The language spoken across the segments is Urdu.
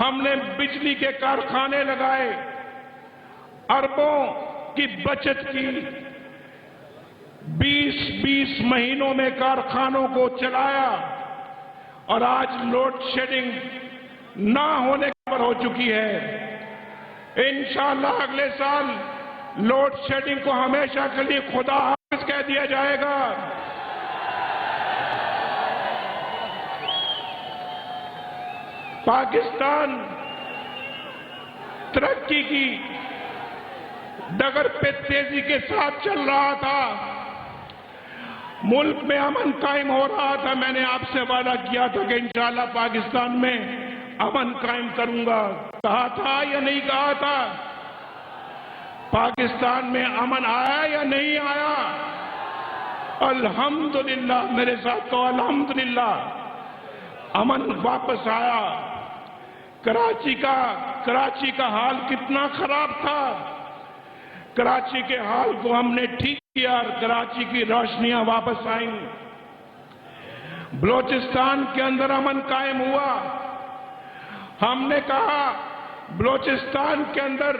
ہم نے بجلی کے کارخانے لگائے، اربوں کی بچت کی، 20 مہینوں میں کارخانوں کو چلایا، اور آج لوڈ شیڈنگ نہ ہونے پر ہو چکی ہے۔ انشاءاللہ اگلے سال لوڈ شیڈنگ کو ہمیشہ کے لیے خدا حافظ کہہ دیا جائے گا۔ پاکستان ترقی کی ڈگر پہ تیزی کے ساتھ چل رہا تھا، ملک میں امن قائم ہو رہا تھا۔ میں نے آپ سے وعدہ کیا تھا کہ انشاءاللہ پاکستان میں امن قائم کروں گا، کہا تھا یا نہیں کہا تھا؟ پاکستان میں امن آیا یا نہیں آیا؟ الحمدللہ، میرے ساتھ تو الحمدللہ امن واپس آیا۔ کراچی کا حال کتنا خراب تھا، کراچی کے حال کو ہم نے ٹھیک کیا اور کراچی کی روشنیاں واپس آئیں۔ بلوچستان کے اندر امن قائم ہوا۔ ہم نے کہا بلوچستان کے اندر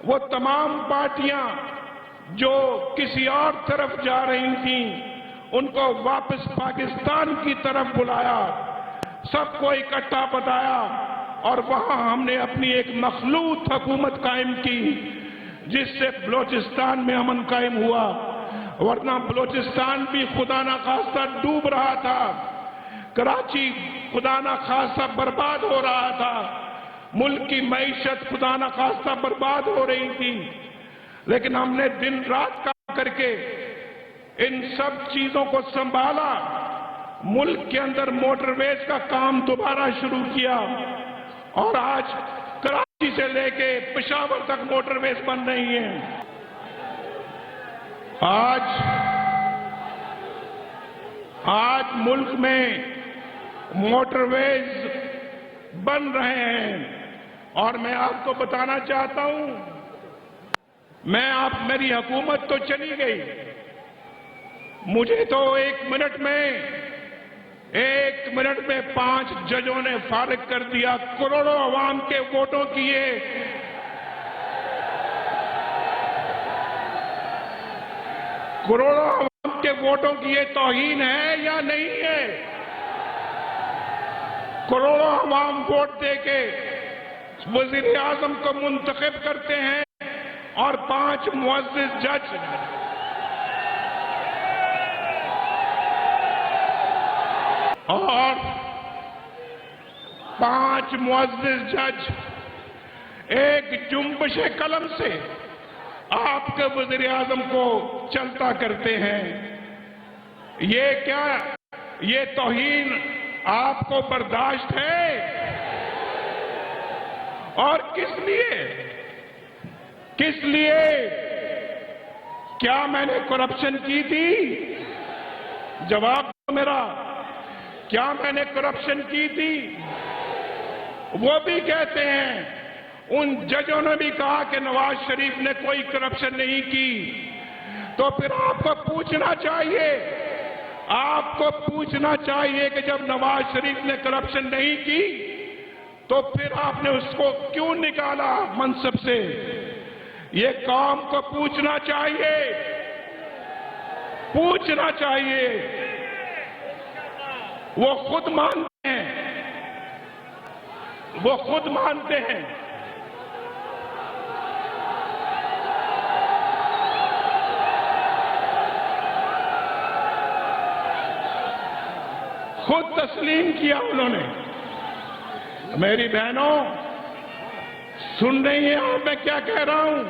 وہ تمام پارٹیاں جو کسی اور طرف جا رہی تھیں ان کو واپس پاکستان کی طرف بلایا، سب کو اکٹھا بتایا، اور وہاں ہم نے اپنی ایک مخلوط حکومت قائم کی جس سے بلوچستان میں امن قائم ہوا، ورنہ بلوچستان بھی خدا نخواستہ ڈوب رہا تھا، کراچی خدا نخواستہ برباد ہو رہا تھا، ملک کی معیشت خدا نخواستہ برباد ہو رہی تھی۔ لیکن ہم نے دن رات کام کر کے ان سب چیزوں کو سنبھالا، ملک کے اندر موٹر ویز کا کام دوبارہ شروع کیا، اور آج کراچی سے لے کے پشاور تک موٹر ویز بن رہی ہیں۔ آج ملک میں موٹر ویز بن رہے ہیں، اور میں آپ کو بتانا چاہتا ہوں، میری حکومت تو چلی گئی، مجھے تو ایک منٹ میں 5 ججوں نے فارغ کر دیا، کروڑوں عوام کے ووٹوں کی یہ کروڑوں عوام کے ووٹوں کی یہ توہین ہے یا نہیں ہے؟ کروڑوں عوام ووٹ دے کے وزیر اعظم کو منتخب کرتے ہیں، اور 5 معزز جج ایک جنبش قلم سے آپ کے وزیر اعظم کو چلتا کرتے ہیں۔ یہ کیا، یہ توہین آپ کو برداشت ہے؟ اور کس لیے؟ کیا میں نے کرپشن کی تھی؟ جواب دو میرا، کیا میں نے کرپشن کی تھی؟ وہ بھی کہتے ہیں، ان ججوں نے بھی کہا کہ نواز شریف نے کوئی کرپشن نہیں کی، تو پھر آپ کو پوچھنا چاہیے کہ جب نواز شریف نے کرپشن نہیں کی تو پھر آپ نے اس کو کیوں نکالا منصب سے؟ یہ قوم کو پوچھنا چاہیے، وہ خود مانتے ہیں، خود تسلیم کیا انہوں نے۔ میری بہنوں سن رہی ہیں آپ میں کیا کہہ رہا ہوں؟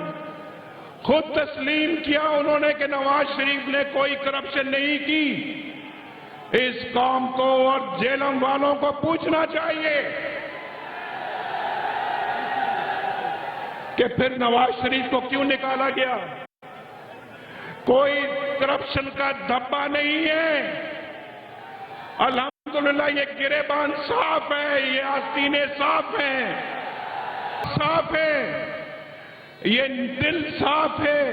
خود تسلیم کیا انہوں نے کہ نواز شریف نے کوئی کرپشن نہیں کی۔ اس قوم کو اور جیلم والوں کو پوچھنا چاہیے کہ پھر نواز شریف کو کیوں نکالا گیا؟ کوئی کرپشن کا دھبا نہیں ہے۔ الحمدللہ یہ گریبان صاف ہے، یہ آستینے صاف ہیں، یہ دل صاف ہے،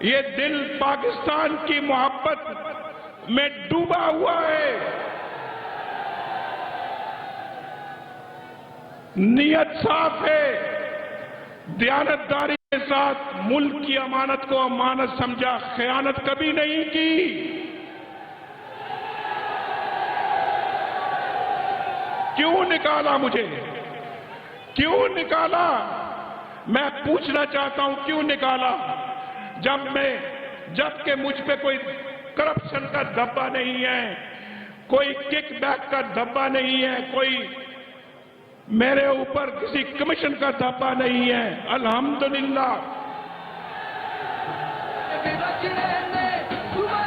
یہ دل پاکستان کی محبت میں ڈوبا ہوا ہے۔ نیت صاف ہے، دیانتداری کے ساتھ ملک کی امانت کو امانت سمجھا، خیانت کبھی نہیں کی۔ کیوں نکالا مجھے؟ کیوں نکالا؟ میں پوچھنا چاہتا ہوں کیوں نکالا؟ جبکہ مجھ پہ کوئی کرپشن کا دھبا نہیں ہے، کوئی کک بیک کا دھبا نہیں ہے، کوئی میرے اوپر کسی کمیشن کا دھبا نہیں ہے، الحمدللہ۔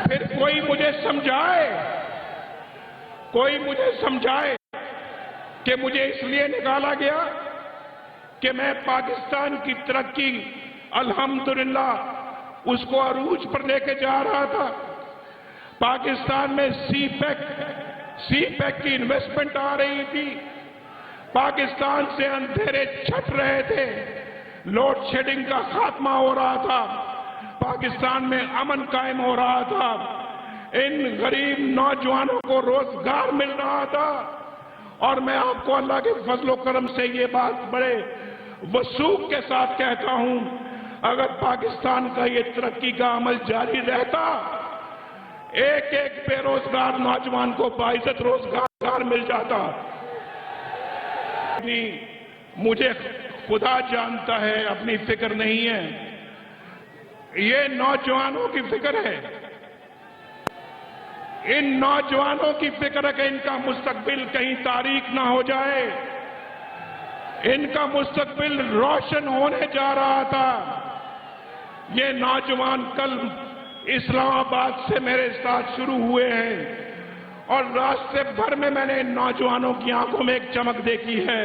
پھر کوئی مجھے سمجھائے کہ مجھے اس لیے نکالا گیا کہ میں پاکستان کی ترقی الحمدللہ اس کو عروج پر لے کے جا رہا تھا۔ پاکستان میں سی پیک کی انویسٹمنٹ آ رہی تھی، پاکستان سے اندھیرے چھٹ رہے تھے، لوڈ شیڈنگ کا خاتمہ ہو رہا تھا، پاکستان میں امن قائم ہو رہا تھا، ان غریب نوجوانوں کو روزگار مل رہا تھا۔ اور میں آپ کو اللہ کے فضل و کرم سے یہ بات بڑے وثوق کے ساتھ کہتا ہوں، اگر پاکستان کا یہ ترقی کا عمل جاری رہتا، ایک ایک بے روزگار نوجوان کو باعزت روزگار مل جاتا۔ مجھے خدا جانتا ہے، اپنی فکر نہیں ہے، یہ نوجوانوں کی فکر ہے، ان نوجوانوں کی فکر ہے کہ ان کا مستقبل کہیں تاریک نہ ہو جائے، ان کا مستقبل روشن ہونے جا رہا تھا۔ یہ نوجوان کل اسلام آباد سے میرے ساتھ شروع ہوئے ہیں اور راستے بھر میں نے ان نوجوانوں کی آنکھوں میں ایک چمک دیکھی ہے۔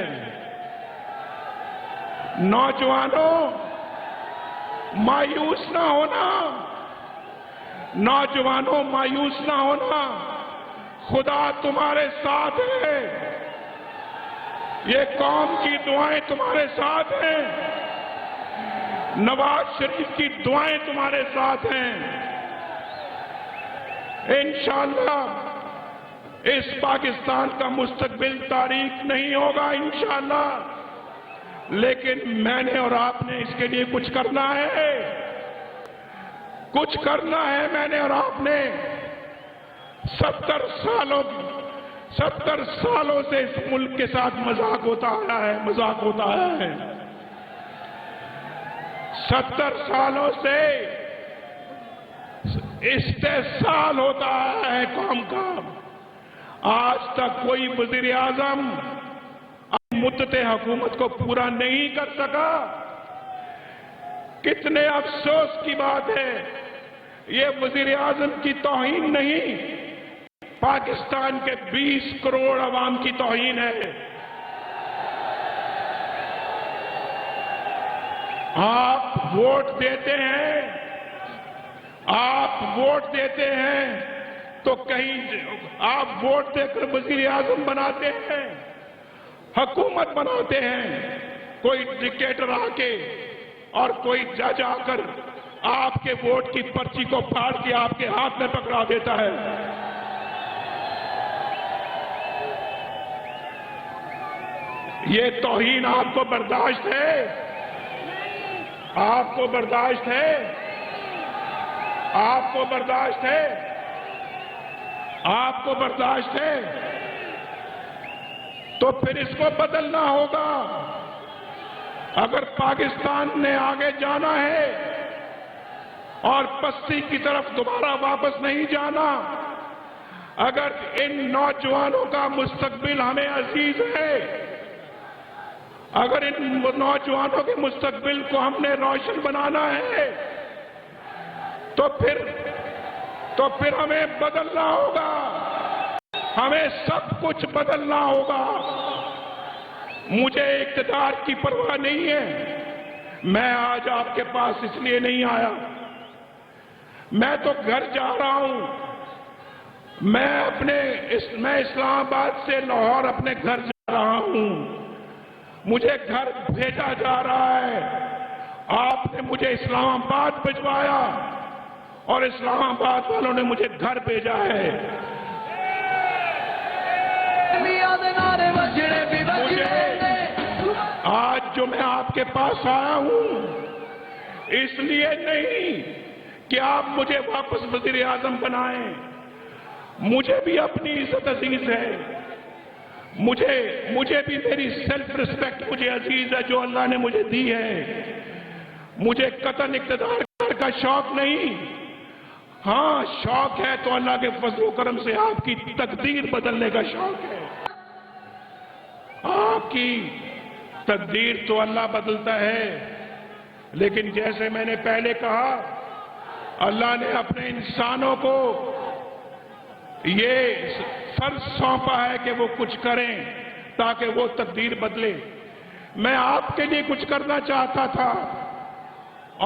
نوجوانوں، مایوس نہ ہونا، نوجوانوں مایوس نہ ہونا، خدا تمہارے ساتھ ہے، یہ قوم کی دعائیں تمہارے ساتھ ہیں، نواز شریف کی دعائیں تمہارے ساتھ ہیں۔ انشاءاللہ اس پاکستان کا مستقبل تاریک نہیں ہوگا انشاءاللہ، لیکن میں نے اور آپ نے اس کے لیے کچھ کرنا ہے، کچھ کرنا ہے۔ میں نے اور آپ نے 70 سالوں سے اس ملک کے ساتھ مذاق ہوتا آیا ہے، 70 سالوں سے استحصال ہوتا آیا ہے قوم کا۔ آج تک کوئی وزیر اعظم مدت حکومت کو پورا نہیں کر سکا۔ کتنے افسوس کی بات ہے، یہ وزیر اعظم کی توہین نہیں، پاکستان کے 20 کروڑ عوام کی توہین ہے۔ آپ ووٹ دیتے ہیں تو کہیں آپ ووٹ دے کر وزیر اعظم بناتے ہیں، حکومت بناتے ہیں، کوئی ڈکٹیٹر آ کے اور کوئی جج آ کر آپ کے ووٹ کی پرچی کو پھاڑ کے آپ کے ہاتھ میں پکڑا دیتا ہے۔ یہ توہین آپ کو برداشت ہے؟ آپ کو برداشت ہے؟ آپ کو برداشت ہے؟ آپ کو برداشت ہے؟ تو پھر اس کو بدلنا ہوگا۔ اگر پاکستان نے آگے جانا ہے اور پستی کی طرف دوبارہ واپس نہیں جانا، اگر ان نوجوانوں کا مستقبل ہمیں عزیز ہے، اگر ان نوجوانوں کے مستقبل کو ہم نے روشن بنانا ہے تو پھر ہمیں بدلنا ہوگا، ہمیں سب کچھ بدلنا ہوگا۔ مجھے اقتدار کی پرواہ نہیں ہے، میں آج آپ کے پاس اس لیے نہیں آیا، میں تو گھر جا رہا ہوں، میں اسلام آباد سے لاہور اپنے گھر جا رہا ہوں، مجھے گھر بھیجا جا رہا ہے۔ آپ نے مجھے اسلام آباد بھجوایا اور اسلام آباد والوں نے مجھے گھر بھیجا ہے۔ تو میں آپ کے پاس آیا ہوں اس لیے نہیں کہ آپ مجھے واپس وزیر اعظم بنائیں. مجھے بھی اپنی عزت عزیز ہے. مجھے بھی میری سیلف ریسپیکٹ مجھے عزیز ہے جو اللہ نے مجھے دی ہے. مجھے قطعاً اقتدار کا شوق نہیں. ہاں شوق ہے تو اللہ کے فضل و کرم سے آپ کی تقدیر بدلنے کا شوق ہے. آپ کی تقدیر تو اللہ بدلتا ہے، لیکن جیسے میں نے پہلے کہا اللہ نے اپنے انسانوں کو یہ فرض سونپا ہے کہ وہ کچھ کریں تاکہ وہ تقدیر بدلے. میں آپ کے لیے کچھ کرنا چاہتا تھا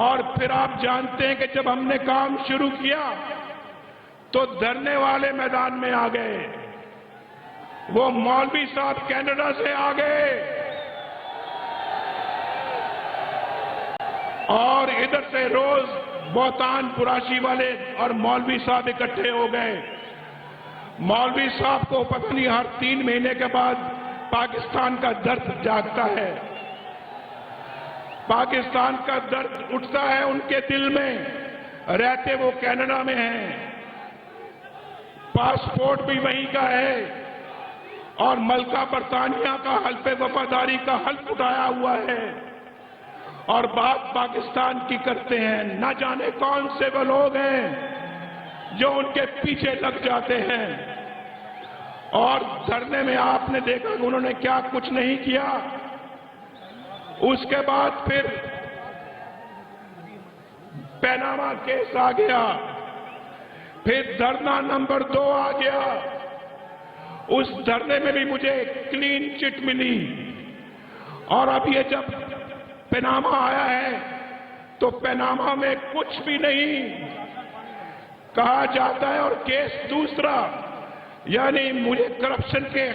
اور پھر آپ جانتے ہیں کہ جب ہم نے کام شروع کیا تو دھرنے والے میدان میں آ گئے. وہ مولوی صاحب کینیڈا سے آ گئے اور ادھر سے روز بہتان پراشی والے اور مولوی صاحب اکٹھے ہو گئے. مولوی صاحب کو پتہ نہیں ہر 3 مہینے کے بعد پاکستان کا درد جاگتا ہے. پاکستان کا درد اٹھتا ہے ان کے دل میں. رہتے وہ کینیڈا میں ہیں، پاسپورٹ بھی وہیں کا ہے اور ملکہ برطانیہ کا حلف وفاداری کا حلف اٹھایا ہوا ہے اور بات پاکستان کی کرتے ہیں. نہ جانے کون سے وہ لوگ ہیں جو ان کے پیچھے لگ جاتے ہیں. اور دھرنے میں آپ نے دیکھا کہ انہوں نے کیا کچھ نہیں کیا. اس کے بعد پھر پیناما کیس آ گیا، پھر دھرنا نمبر 2 آ گیا. اس دھرنے میں بھی مجھے کلین چٹ ملی اور اب یہ جب پیناما آیا ہے تو پیناما میں کچھ بھی نہیں کہا جاتا ہے اور کیس دوسرا، یعنی مجھے کرپشن کے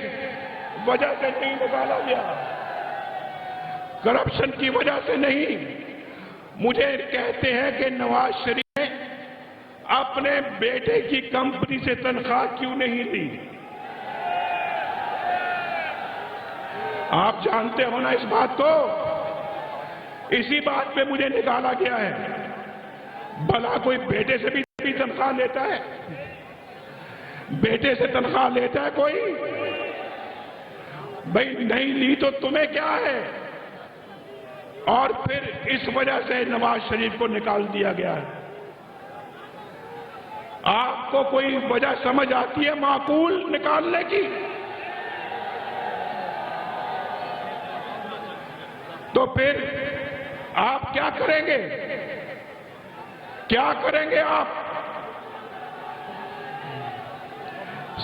وجہ سے نہیں نکالا گیا. کرپشن کی وجہ سے نہیں. مجھے کہتے ہیں کہ نواز شریف نے اپنے بیٹے کی کمپنی سے تنخواہ کیوں نہیں لی. آپ جانتے ہو نا اس بات کو. اسی بات پہ مجھے نکالا گیا ہے. بھلا کوئی بیٹے سے بھی تنخواہ لیتا ہے؟ بیٹے سے تنخواہ لیتا ہے کوئی؟ بھائی نہیں لی تو تمہیں کیا ہے؟ اور پھر اس وجہ سے نواز شریف کو نکال دیا گیا ہے. آپ کو کوئی وجہ سمجھ آتی ہے معقول نکالنے کی؟ تو پھر آپ کیا کریں گے؟ کیا کریں گے آپ؟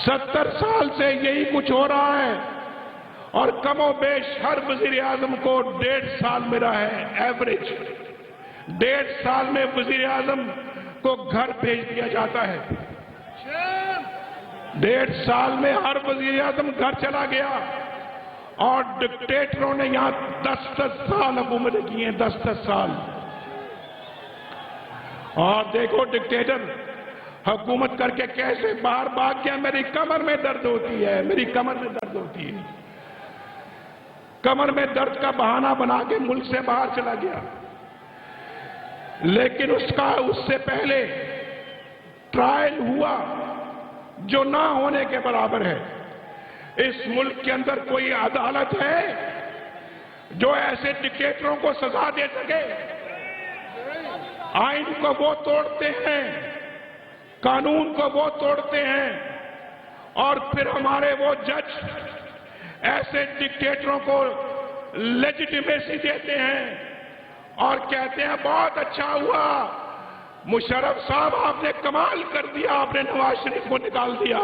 70 سال سے یہی کچھ ہو رہا ہے اور کم و بیش ہر وزیر اعظم کو 1.5 سال ملا ہے ایوریج. 1.5 سال میں وزیر اعظم کو گھر بھیج دیا جاتا ہے. 1.5 سال میں ہر وزیر اعظم گھر چلا گیا اور ڈکٹیٹروں نے یہاں 10 سال حکومتیں کی ہیں. 10 سال. اور دیکھو ڈکٹیٹر حکومت کر کے کیسے باہر بھاگ گیا. میری کمر میں درد ہوتی ہے، میری کمر میں درد ہوتی ہے. کمر میں درد کا بہانہ بنا کے ملک سے باہر چلا گیا. لیکن اس سے پہلے ٹرائل ہوا جو نہ ہونے کے برابر ہے. اس ملک کے اندر کوئی عدالت ہے جو ایسے ڈکٹیٹروں کو سزا دے سکے؟ آئین کو وہ توڑتے ہیں، قانون کو وہ توڑتے ہیں اور پھر ہمارے وہ جج ایسے ڈکٹیٹروں کو لیجیٹیمیسی دیتے ہیں اور کہتے ہیں بہت اچھا ہوا مشرف صاحب آپ نے کمال کر دیا، آپ نے نواز شریف کو نکال دیا.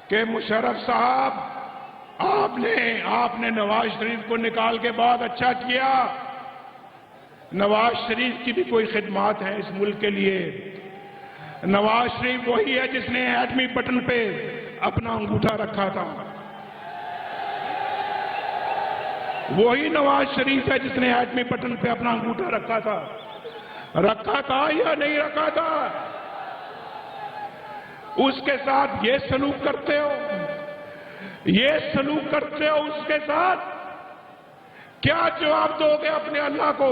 کہ مشرف صاحب آپ نے نواز شریف کو نکال کے بہت اچھا کیا. نواز شریف کی بھی کوئی خدمات ہیں اس ملک کے لیے. نواز شریف وہی ہے جس نے ایٹمی بٹن پہ اپنا انگوٹھا رکھا تھا. وہی نواز شریف ہے جس نے ایٹمی بٹن پہ اپنا انگوٹھا رکھا تھا. رکھا تھا یا نہیں رکھا تھا؟ اس کے ساتھ یہ سلوک کرتے ہو، یہ سلوک کرتے ہو اس کے ساتھ کیا جواب دو گے اپنے اللہ کو؟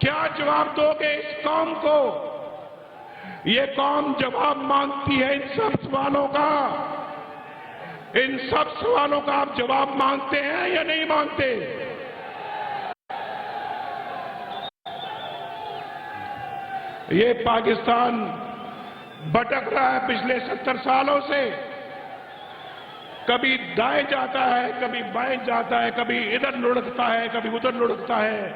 کیا جواب دو گے اس قوم کو؟ یہ قوم جواب مانگتی ہے ان سب سوالوں کا۔ ان سب سوالوں کا آپ جواب مانگتے ہیں یا نہیں مانگتے؟ یہ پاکستان بھٹک رہا ہے پچھلے 70 سالوں سے، کبھی دائیں جاتا ہے، کبھی بائیں جاتا ہے، کبھی ادھر لڑکتا ہے، کبھی ادھر لڑکتا ہے۔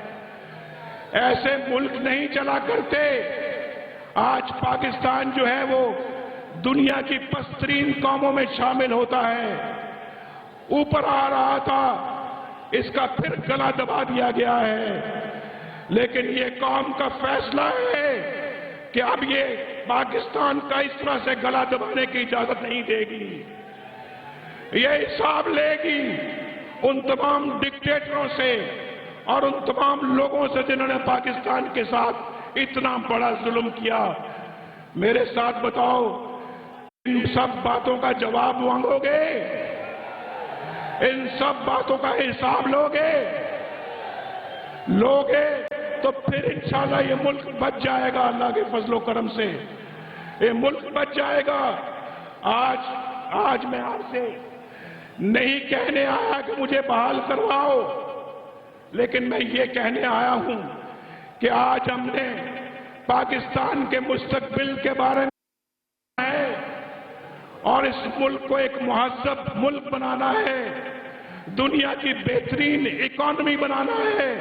ایسے ملک نہیں چلا کرتے۔ آج پاکستان جو ہے وہ دنیا کی پسترین قوموں میں شامل ہوتا ہے، اوپر آ رہا تھا، اس کا پھر گلا دبا دیا گیا ہے۔ لیکن یہ قوم کا فیصلہ ہے کہ اب یہ پاکستان کا اس طرح سے گلا دبانے کی اجازت نہیں دے گی۔ یہ حساب لے گی ان تمام ڈکٹیٹروں سے اور ان تمام لوگوں سے جنہوں نے پاکستان کے ساتھ اتنا بڑا ظلم کیا۔ میرے ساتھ بتاؤ، ان سب باتوں کا جواب مانگو گے؟ ان سب باتوں کا حساب لوگے؟ تو پھر انشاءاللہ یہ ملک بچ جائے گا، اللہ کے فضل و کرم سے یہ ملک بچ جائے گا۔ آج میں آپ سے نہیں کہنے آیا کہ مجھے بحال کرواؤ، لیکن میں یہ کہنے آیا ہوں کہ آج ہم نے پاکستان کے مستقبل کے بارے میں ہے اور اس ملک کو ایک مہذب ملک بنانا ہے، دنیا کی بہترین اکانومی بنانا ہے،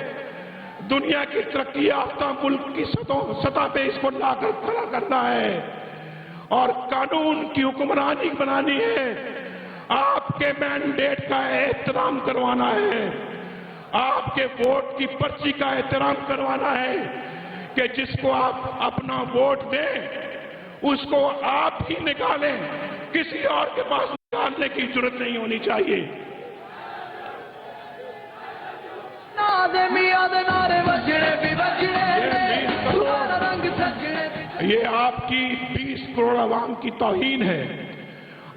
دنیا کی ترقی یافتہ ملک کی سطح پہ اس کو لا کر کھڑا کرنا ہے اور قانون کی حکمرانی بنانی ہے۔ آپ کے مینڈیٹ کا احترام کروانا ہے، آپ کے ووٹ کی پرچی کا احترام کروانا ہے کہ جس کو آپ اپنا ووٹ دیں اس کو آپ ہی نکالیں، کسی اور کے پاس نکالنے کی ضرورت نہیں ہونی چاہیے۔ یہ آپ کی 20 کروڑ عوام کی توہین ہے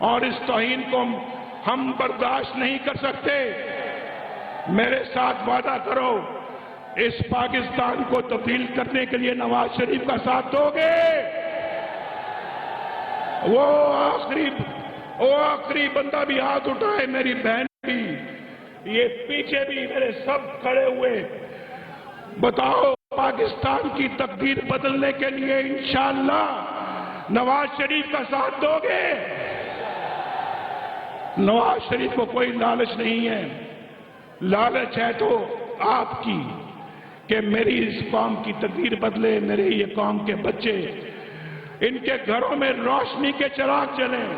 اور اس توہین کو ہم برداشت نہیں کر سکتے۔ میرے ساتھ وعدہ کرو، اس پاکستان کو تبدیل کرنے کے لیے نواز شریف کا ساتھ دو گے؟ وہ آخری بندہ بھی ہاتھ اٹھائے، میری بہن بھی، یہ پیچھے بھی میرے سب کھڑے ہوئے۔ بتاؤ، پاکستان کی تقدیر بدلنے کے لیے انشاءاللہ نواز شریف کا ساتھ دو گے؟ نواز شریف کو کوئی لالچ نہیں ہے، لالچ ہے تو آپ کی کہ میری اس قوم کی تقدیر بدلے، میرے یہ قوم کے بچے ان کے گھروں میں روشنی کے چراغ جلیں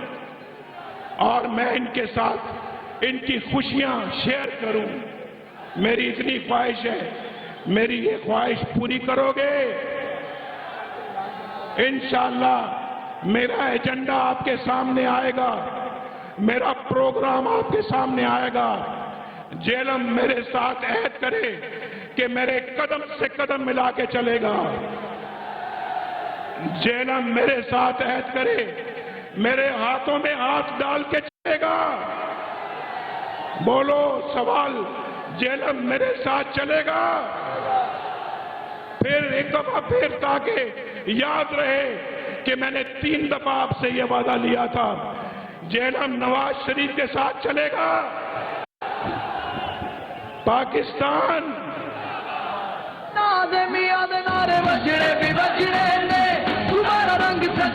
اور میں ان کے ساتھ ان کی خوشیاں شیئر کروں۔ میری اتنی خواہش ہے، میری یہ خواہش پوری کرو گے؟ انشاءاللہ میرا ایجنڈا آپ کے سامنے آئے گا، میرا پروگرام آپ کے سامنے آئے گا۔ جیلم میرے ساتھ عہد کرے کہ میرے قدم سے قدم ملا کے چلے گا۔ جیلم میرے ساتھ عہد کرے، میرے ہاتھوں میں ہاتھ ڈال کے چلے گا۔ بولو سوال، جیلم میرے ساتھ چلے گا؟ پھر ایک دفعہ پھر تاکہ یاد رہے کہ میں نے 3 دفعہ آپ سے یہ وعدہ لیا تھا، جیلم نواز شریف کے ساتھ چلے گا؟ پاکستان